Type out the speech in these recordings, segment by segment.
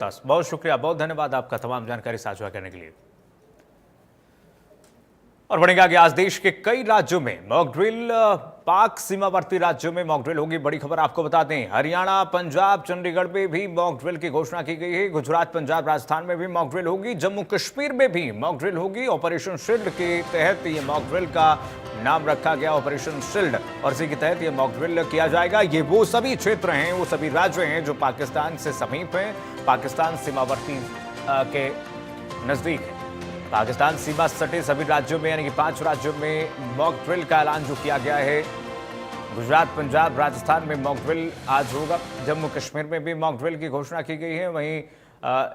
बहुत शुक्रिया, बहुत धन्यवाद आपका तमाम जानकारी साझा करने के लिए। और बढ़ेंगे आगे। आज देश के कई राज्यों में मॉक ड्रिल, पाक सीमावर्ती राज्यों में मॉक ड्रिल होगी। बड़ी खबर आपको बता दें, हरियाणा, पंजाब, चंडीगढ़ में भी मॉक ड्रिल की घोषणा की गई है। गुजरात, पंजाब, राजस्थान में भी मॉक ड्रिल होगी। जम्मू कश्मीर में भी मॉक ड्रिल होगी। ऑपरेशन शील्ड के तहत ये मॉक ड्रिल का नाम रखा गया, ऑपरेशन शील्ड, और इसी के तहत ये मॉक ड्रिल किया जाएगा। ये वो सभी क्षेत्र हैं, वो सभी राज्य हैं जो पाकिस्तान से समीप हैं, पाकिस्तान सीमावर्ती के नजदीक है। पाकिस्तान सीमा सटे सभी राज्यों में, यानी कि 5 राज्यों में मॉक ड्रिल का ऐलान जो किया गया है। गुजरात, पंजाब, राजस्थान में मॉक ड्रिल आज होगा। जम्मू कश्मीर में भी मॉक ड्रिल की घोषणा की गई है। वहीं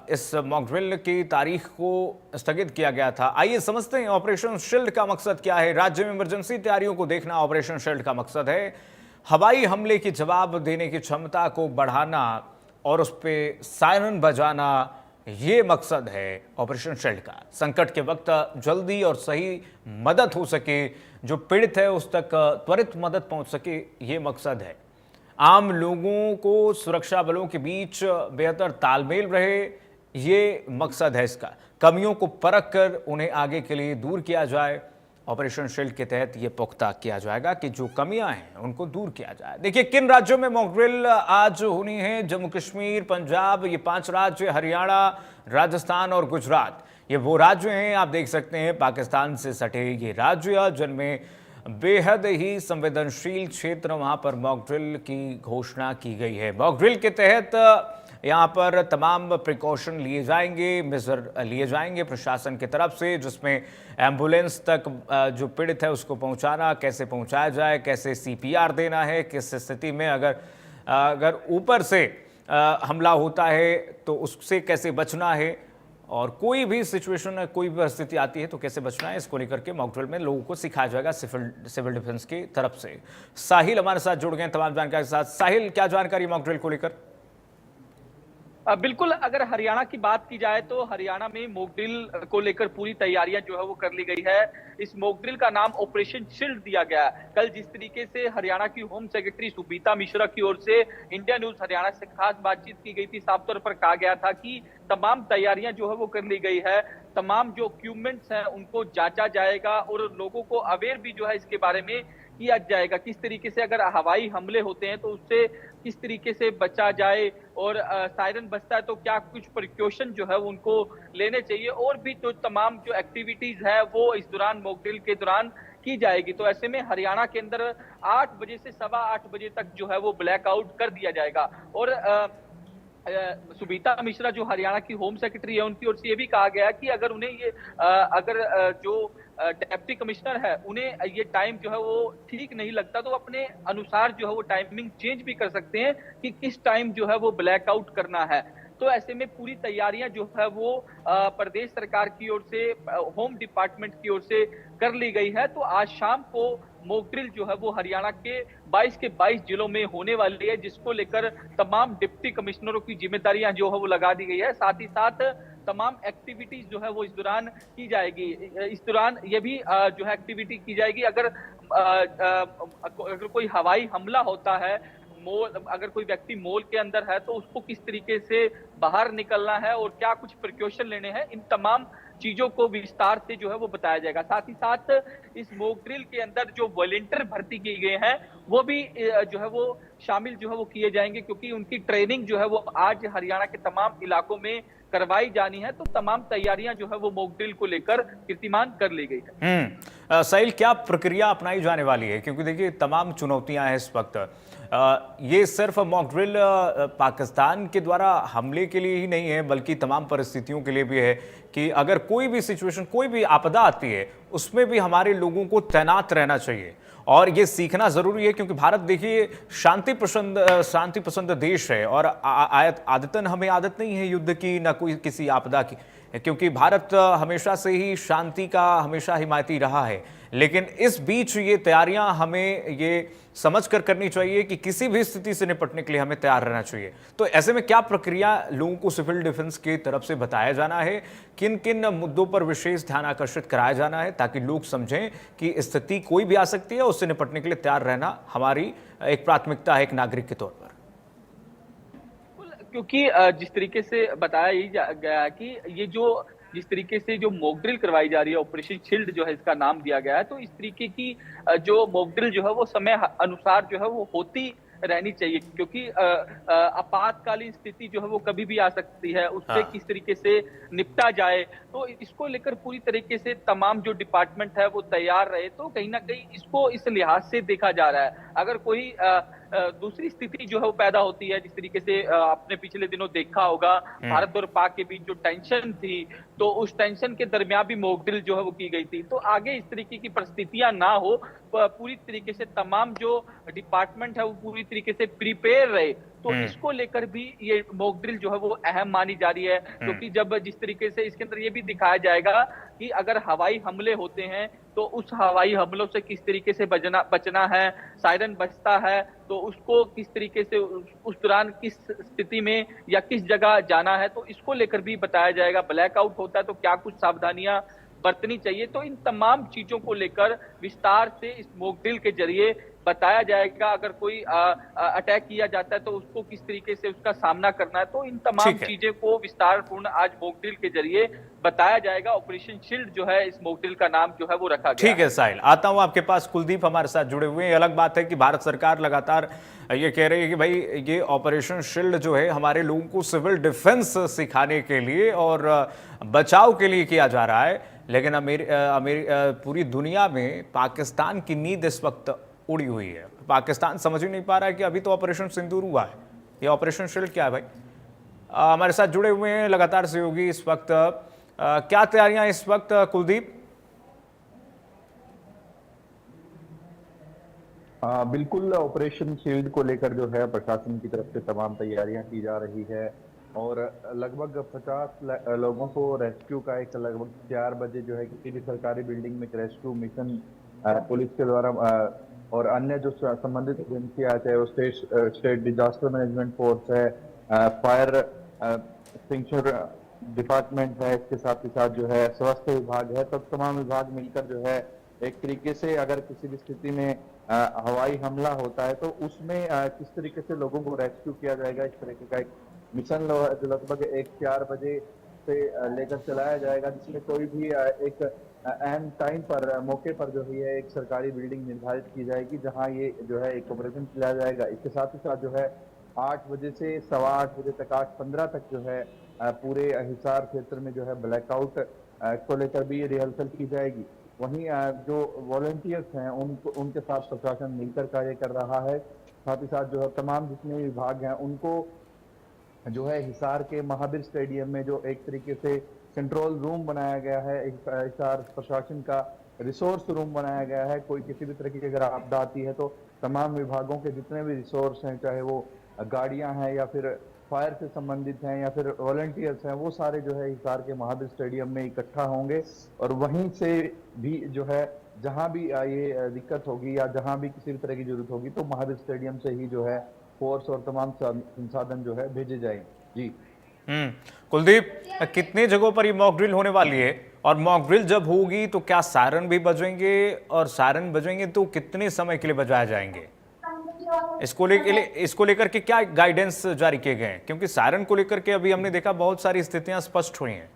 इस मॉक ड्रिल की तारीख को स्थगित किया गया था। आइए समझते हैं ऑपरेशन शील्ड का मकसद क्या है। राज्य में इमरजेंसी तैयारियों को देखना ऑपरेशन शील्ड का मकसद है। हवाई हमले की जवाब देने की क्षमता को बढ़ाना और उस पर सायरन बजाना, ये मकसद है ऑपरेशन शील्ड का। संकट के वक्त जल्दी और सही मदद हो सके, जो पीड़ित है उस तक त्वरित मदद पहुंच सके, ये मकसद है। आम लोगों को सुरक्षा बलों के बीच बेहतर तालमेल रहे, ये मकसद है इसका। कमियों को परख कर उन्हें आगे के लिए दूर किया जाए। ऑपरेशन शील्ड के तहत ये पुख्ता किया जाएगा कि जो कमियां हैं उनको दूर किया जाए। देखिए किन राज्यों में मॉक ड्रिल आज होनी है। जम्मू कश्मीर, पंजाब, ये 5 राज्य, हरियाणा, राजस्थान और गुजरात, ये वो राज्य हैं, आप देख सकते हैं पाकिस्तान से सटे ये राज्य, जिनमें बेहद ही संवेदनशील क्षेत्र, वहां पर मॉक ड्रिल की घोषणा की गई है। मॉक ड्रिल के तहत यहाँ पर तमाम प्रिकॉशन लिए जाएंगे, मेजर लिए जाएंगे प्रशासन की तरफ से, जिसमें एम्बुलेंस तक जो पीड़ित है उसको पहुँचाना, कैसे पहुँचाया जाए, कैसे CPR देना है, किस स्थिति में अगर ऊपर से हमला होता है तो उससे कैसे बचना है, और कोई भी सिचुएशन, कोई भी परिस्थिति आती है तो कैसे बचना है, इसको लेकर के मॉक ड्रिल में लोगों को सिखाया जाएगा सिविल डिफेंस की तरफ से। साहिल हमारे साथ जुड़ गए तमाम जानकारी के साथ। साहिल, क्या जानकारी मॉक ड्रिल को लेकर? बिल्कुल, अगर हरियाणा की बात की जाए तो हरियाणा में मॉक ड्रिल को लेकर पूरी तैयारियां जो है वो कर ली गई है। इस मॉक ड्रिल का नाम ऑपरेशन शील्ड दिया गया है। कल जिस तरीके से हरियाणा की होम सेक्रेटरी सुबीता मिश्रा की ओर से इंडिया न्यूज हरियाणा से खास बातचीत की गई थी, साफ तौर पर कहा गया था कि तमाम तैयारियां जो है वो कर ली गई है। तमाम जो इक्विपमेंट्स हैं उनको जांचा जाएगा और लोगों को अवेयर भी जो है इसके बारे में किया जाएगा। किस तरीके से अगर हवाई हमले होते हैं तो उससे किस तरीके से बचा जाए, और सायरन बजता है तो क्या कुछ प्रिकॉशन जो है उनको लेने चाहिए, और भी तो तमाम जो एक्टिविटीज है वो इस दौरान मॉक ड्रिल के दौरान की जाएगी। तो ऐसे में हरियाणा के अंदर 8 बजे से 8:15 बजे तक जो है वो ब्लैकआउट कर दिया जाएगा। और सुबीता मिश्रा जो हरियाणा की होम सेक्रेटरी है, उनकी ओर से ये भी कहा गया कि अगर उन्हें ये जो डिप्टी कमिश्नर है उन्हें ये टाइम जो है वो ठीक नहीं लगता तो अपने अनुसार जो है वो टाइमिंग चेंज भी कर सकते हैं कि किस टाइम जो है वो ब्लैकआउट करना है। तो ऐसे में पूरी तैयारियां जो है वो प्रदेश सरकार की ओर से, होम डिपार्टमेंट की ओर से कर ली गई है। तो आज शाम को मॉक ड्रिल जो है वो हरियाणा के 22 के 22 जिलों में होने वाली है, जिसको लेकर तमाम डिप्टी कमिश्नरों की जिम्मेदारियां जो है वो लगा दी गई है। साथ ही साथ तमाम एक्टिविटीज जो है वो इस दौरान की जाएगी। इस दौरान ये भी जो है एक्टिविटी की जाएगी, अगर कोई हवाई हमला होता है, अगर कोई व्यक्ति मॉल के अंदर है तो उसको किस तरीके से बाहर निकलना है और क्या कुछ प्रिकॉशन लेने हैं, इन तमाम चीजों को विस्तार से जो है वो बताया जाएगा। साथ ही साथ इस मॉक ड्रिल के अंदर जो वॉलंटियर भर्ती किए गए हैं वो भी जो है वो शामिल जो है वो किए जाएंगे, क्योंकि उनकी ट्रेनिंग जो है वो आज हरियाणा के तमाम इलाकों में करवाई जानी है। तो तमाम तैयारियां जो है वो मॉक ड्रिल को लेकर कीर्तिमान कर ली गई है। साहिल, क्या प्रक्रिया अपनाई जाने वाली है? क्योंकि देखिए तमाम चुनौतियां हैं इस वक्त। ये सिर्फ मॉक ड्रिल पाकिस्तान के द्वारा हमले के लिए ही नहीं है, बल्कि तमाम परिस्थितियों के लिए भी है कि अगर कोई भी सिचुएशन, कोई भी आपदा आती है, उसमें भी हमारे लोगों को तैनात रहना चाहिए। और ये सीखना जरूरी है, क्योंकि भारत देखिए शांति पसंद देश है, और आदतन हमें आदत नहीं है युद्ध की, ना कोई किसी आपदा की, क्योंकि भारत हमेशा से ही शांति का हमेशा हिमायती रहा है। लेकिन इस बीच ये तैयारियां हमें ये समझ कर करनी चाहिए कि किसी भी स्थिति से निपटने के लिए हमें तैयार रहना चाहिए। तो ऐसे में क्या प्रक्रिया लोगों को सिविल डिफेंस की तरफ से बताया जाना है, किन किन मुद्दों पर विशेष ध्यान आकर्षित कराया जाना है, ताकि लोग समझें कि स्थिति कोई भी आ सकती है, उससे निपटने के लिए तैयार रहना हमारी एक प्राथमिकता है एक नागरिक के तौर पर? क्योंकि जिस तरीके से बताया गया है कि ये जो जिस तरीके से जो मॉक ड्रिल करवाई जा रही है, ऑपरेशन शील्ड जो है इसका नाम दिया गया है, तो इस तरीके की जो मॉक ड्रिल जो है वो समय अनुसार जो है वो होती रहनी चाहिए, क्योंकि आपातकालीन स्थिति जो है वो कभी भी आ सकती है, उससे हाँ। किस तरीके से निपटा जाए, तो इसको लेकर पूरी तरीके से तमाम जो डिपार्टमेंट है वो तैयार रहे। तो कहीं ना कहीं इसको इस लिहाज से देखा जा रहा है। अगर कोई दूसरी स्थिति जो है वो पैदा होती है, जिस तरीके से आपने पिछले दिनों देखा होगा भारत और पाक के बीच जो टेंशन थी, तो उस टेंशन के दरमियान भी मॉक ड्रिल जो है वो की गई थी। तो आगे इस तरीके की परिस्थितियां ना हो, पूरी तरीके से तमाम जो डिपार्टमेंट है वो पूरी तरीके से प्रिपेयर रहे। तो इसको लेकर भी ये मॉक ड्रिल जो है वो अहम मानी जा रही है, क्योंकि जब जिस तरीके से इसके अंदर ये भी दिखाया जाएगा कि अगर हवाई हमले होते हैं तो उस हवाई हमलों से किस तरीके से बचना है, सायरन बजता है तो उसको किस तरीके से उस दौरान किस स्थिति में या किस जगह जाना है, तो इसको लेकर भी बताया जाएगा। ब्लैकआउट होता है तो क्या कुछ सावधानियां बरतनी चाहिए, तो इन तमाम चीजों को लेकर विस्तार से इस मॉक ड्रिल के जरिए बताया जाएगा। अगर कोई अटैक किया जाता है तो उसको किस तरीके से उसका सामना करना है, तो इन तमाम चीजें को विस्तारपूर्ण आज मॉक ड्रिल के जरिए बताया जाएगा। ऑपरेशन शील्ड जो है इस मॉक ड्रिल का नाम जो है वो रखा गया। ठीक है साहिल, आता हूं आपके पास। कुलदीप हमारे साथ जुड़े हुए हैं। अलग बात है कि भारत सरकार लगातार ये कह रही है कि भाई ये ऑपरेशन शील्ड जो है हमारे लोगों को सिविल डिफेंस सिखाने के लिए और बचाव के लिए किया जा रहा है, लेकिन पूरी दुनिया में पाकिस्तान की नींद इस वक्त उड़ी हुई है। पाकिस्तान समझ ही नहीं पा रहा है कि अभी तो ऑपरेशन सिंदूर हुआ है, ये ऑपरेशन शील्ड क्या है भाई। हमारे साथ जुड़े हुए हैं लगातार सहयोगी इस वक्त। क्या तैयारियां इस वक्त कुलदीप? बिल्कुल, ऑपरेशन शील्ड को लेकर जो है प्रशासन की तरफ से तमाम तैयारियां की जा रही है और लगभग 50 लोगों को रेस्क्यू का एक लगभग 4 बजे जो है किसी भी सरकारी बिल्डिंग में रेस्क्यू मिशन पुलिस के द्वारा और अन्य जो संबंधित एजेंसियां, चाहे वो स्टेट डिजास्टर मैनेजमेंट फोर्स है, फायर एक्सटिंग्विशर डिपार्टमेंट है, इसके साथ ही साथ जो है स्वास्थ्य विभाग है, तब तमाम विभाग मिलकर जो है एक तरीके से अगर किसी भी स्थिति में हवाई हमला होता है तो उसमें किस तरीके से लोगों को रेस्क्यू किया जाएगा, इस तरीके का एक मिशन लगभग 4 बजे से लेकर चलाया जाएगा, जिसमें कोई भी एक एंड टाइम पर मौके पर जो है एक सरकारी बिल्डिंग निर्धारित की जाएगी जहां ये जो है एक ऑपरेशन चलाया जाएगा। इसके साथ ही साथ जो है 8 बजे से 8:15 बजे तक 8:15 तक जो है पूरे हिसार क्षेत्र में जो है ब्लैकआउट को लेकर भी रिहर्सल की जाएगी। वहीं जो वॉलंटियर्स हैं उनके साथ प्रशासन मिलकर कार्य कर रहा है। साथ ही साथ जो है तमाम जितने विभाग हैं उनको जो है हिसार के महावीर स्टेडियम में जो एक तरीके से कंट्रोल रूम बनाया गया है, हिसार प्रशासन का रिसोर्स रूम बनाया गया है। कोई किसी भी तरह की अगर आपदा आती है तो तमाम विभागों के जितने भी रिसोर्स हैं, चाहे वो गाड़ियां हैं या फिर फायर से संबंधित हैं या फिर वॉलंटियर्स हैं, वो सारे जो है हिसार के महावीर स्टेडियम में इकट्ठा होंगे और वहीं से भी जो है जहां भी ये दिक्कत होगी या जहां भी किसी भी तरह की जरूरत होगी तो महावीर स्टेडियम से ही जो है फोर्स और तमाम संसाधन जो है भेजे जाएंगे। जी कुलदीप, कितने जगहों पर ये मॉक ड्रिल होने वाली है और मॉक ड्रिल जब होगी तो क्या सायरन भी बजेंगे, और सायरन बजेंगे तो कितने समय के लिए बजाए जाएंगे? इसको लेकर के क्या गाइडेंस जारी किए गए हैं? क्योंकि सायरन को लेकर के अभी हमने देखा बहुत सारी स्थितियां स्पष्ट हुई हैं।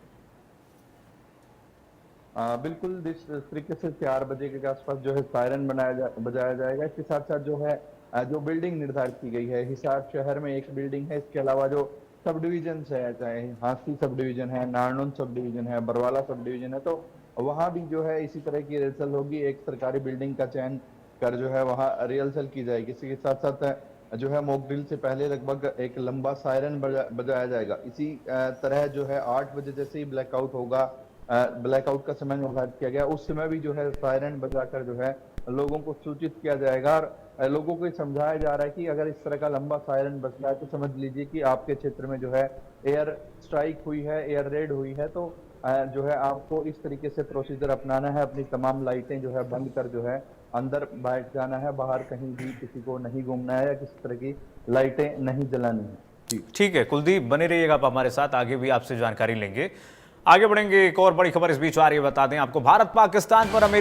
बिल्कुल, इस तरीके से 4 बजे के आसपास जो है सायरन बजाया जाएगा। इसके साथ साथ जो है जो बिल्डिंग निर्धारित की गई है, हिसार शहर में एक बिल्डिंग है, इसके अलावा जो सब डिवीजन है, चाहे हांसी सब डिवीजन है, नारनौल सब डिवीजन है, बरवाला सब डिवीजन है, तो वहां भी जो है इसी तरह की रिहर्सल होगी। एक सरकारी बिल्डिंग का चयन कर जो है वहां रिहर्सल की जाएगी। इसी के साथ साथ जो है मॉक ड्रिल से पहले लगभग एक लंबा सायरन बजाया जाएगा। इसी तरह जो है 8 बजे जैसे ही ब्लैकआउट होगा, ब्लैकआउट का समय निर्धारित किया गया, उस समय भी जो है सायरन बजाकर जो है लोगों को सूचित किया जाएगा और लोगों को समझाया जा रहा है कि अगर इस तरह का लंबा सायरन बज रहा है तो समझ लीजिए कि आपके क्षेत्र में जो है एयर स्ट्राइक हुई है, एयर रेड हुई है, तो जो है आपको इस तरीके से प्रोसीजर अपनाना है। अपनी तमाम लाइटें जो है बंद कर जो है अंदर बैठ जाना है, बाहर कहीं भी किसी को नहीं घूमना है या किसी तरह की लाइटें नहीं जलानी है। ठीक है कुलदीप, बने रहिएगा आप हमारे साथ, आगे भी आपसे जानकारी लेंगे। आगे बढ़ेंगे, एक और बड़ी खबर इस बीच आ रही है, बता दें आपको, भारत पाकिस्तान पर अमेरिका